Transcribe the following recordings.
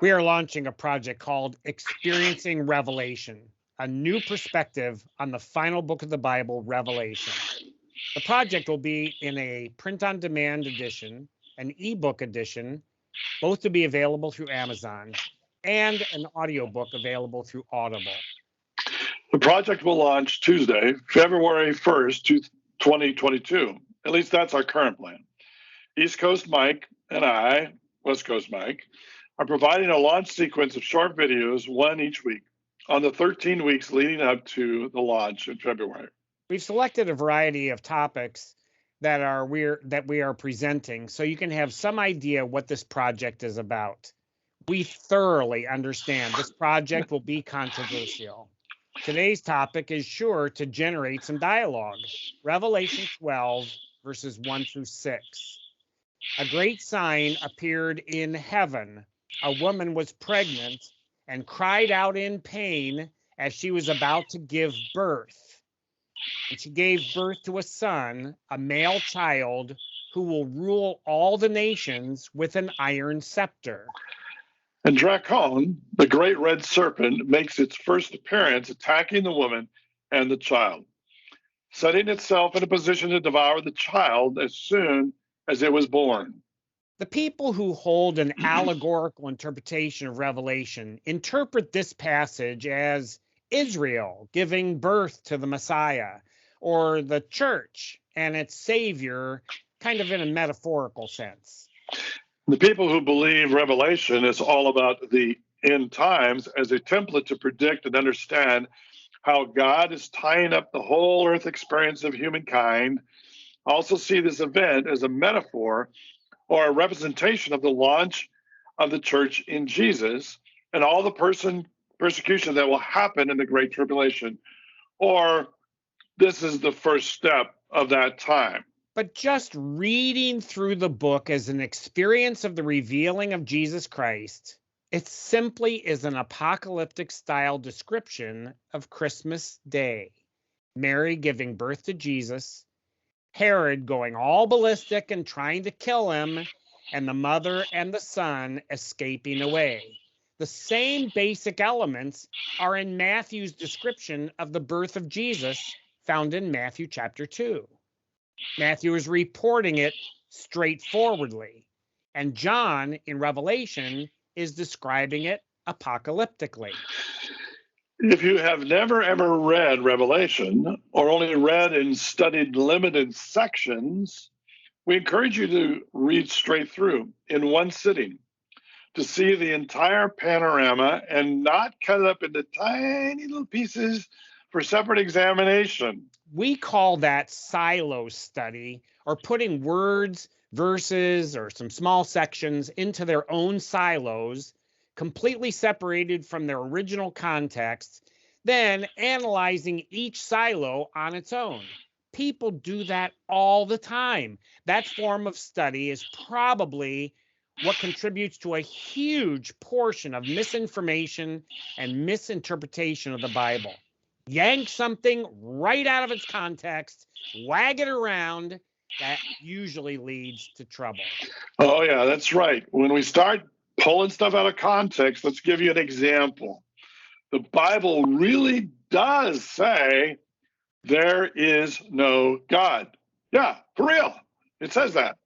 We are launching a project called Experiencing Revelation, a new perspective on the final book of the Bible, Revelation. The project will be in a print-on-demand edition, an ebook edition, both to be available through Amazon, and an audiobook available through Audible. The project will launch Tuesday, February 1st, 2022. At least that's our current plan. East Coast Mike and I, West Coast Mike, are providing a launch sequence of short videos, one each week, on the 13 weeks leading up to the launch in February. We've selected a variety of topics that we are presenting, so you can have some idea what this project is about. We thoroughly understand this project will be controversial. Today's topic is sure to generate some dialogue. Revelation 12, verses 1 through 6. A great sign appeared in heaven. A woman was pregnant and cried out in pain as she was about to give birth. And she gave birth to a son, a male child, who will rule all the nations with an iron scepter. And Dracon, the great red serpent, makes its first appearance, attacking the woman and the child, setting itself in a position to devour the child as soon as it was born. The people who hold an allegorical interpretation of Revelation interpret this passage as Israel giving birth to the Messiah, or the church and its Savior, kind of in a metaphorical sense. The people who believe Revelation is all about the end times as a template to predict and understand how God is tying up the whole earth experience of humankind also see this event as a metaphor or a representation of the launch of the church in Jesus and all the persecution that will happen in the Great Tribulation, or this is the first step of that time. But just reading through the book as an experience of the revealing of Jesus Christ, it simply is an apocalyptic style description of Christmas Day. Mary giving birth to Jesus, Herod going all ballistic and trying to kill him, and the mother and the son escaping away. The same basic elements are in Matthew's description of the birth of Jesus found in Matthew chapter 2. Matthew is reporting it straightforwardly, and John in Revelation is describing it apocalyptically. If you have never ever read Revelation or only read and studied limited sections, we encourage you to read straight through in one sitting to see the entire panorama and not cut it up into tiny little pieces for separate examination. We call that silo study, or putting words, verses, or some small sections into their own silos, completely separated from their original context, then analyzing each silo on its own. People do that all the time. That form of study is probably what contributes to a huge portion of misinformation and misinterpretation of the Bible. Yank something right out of its context, wag it around, that usually leads to trouble. Oh, yeah, that's right. When we start pulling stuff out of context, let's give you an example. The Bible really does say there is no God. Yeah, for real. It says that.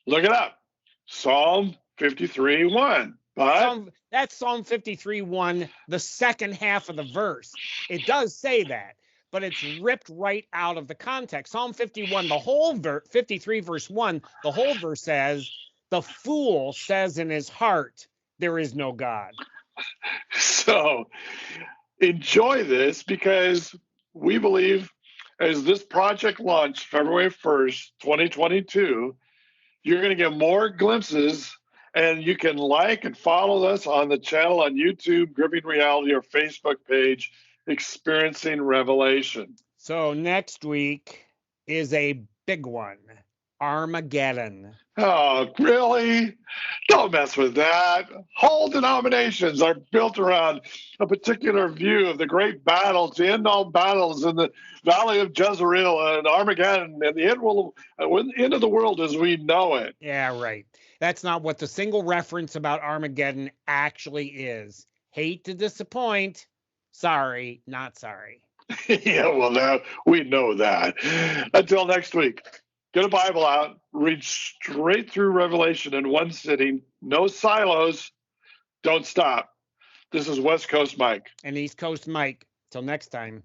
Look it up. Psalm 53:1. That's Psalm 53:1, the second half of the verse. It does say that, but it's ripped right out of the context. Psalm 51, the whole 53 verse 1, the whole verse says, the fool says in his heart, there is no God. So enjoy this, because we believe as this project launched February 1st, 2022, you're going to get more glimpses. And you can like and follow us on the channel on YouTube, Gripping Reality, or Facebook page, Experiencing Revelation. So next week is a big one. Armageddon. Oh, really? Don't mess with that. Whole denominations are built around a particular view of the great battles, the end all battles in the Valley of Jezreel and Armageddon and the end of the world as we know it. Yeah, right. That's not what the single reference about Armageddon actually is. Hate to disappoint. Sorry, not sorry. Yeah, well, now we know that. Until next week, get a Bible out, read straight through Revelation in one sitting, no silos, don't stop. This is West Coast Mike. And East Coast Mike. Till next time.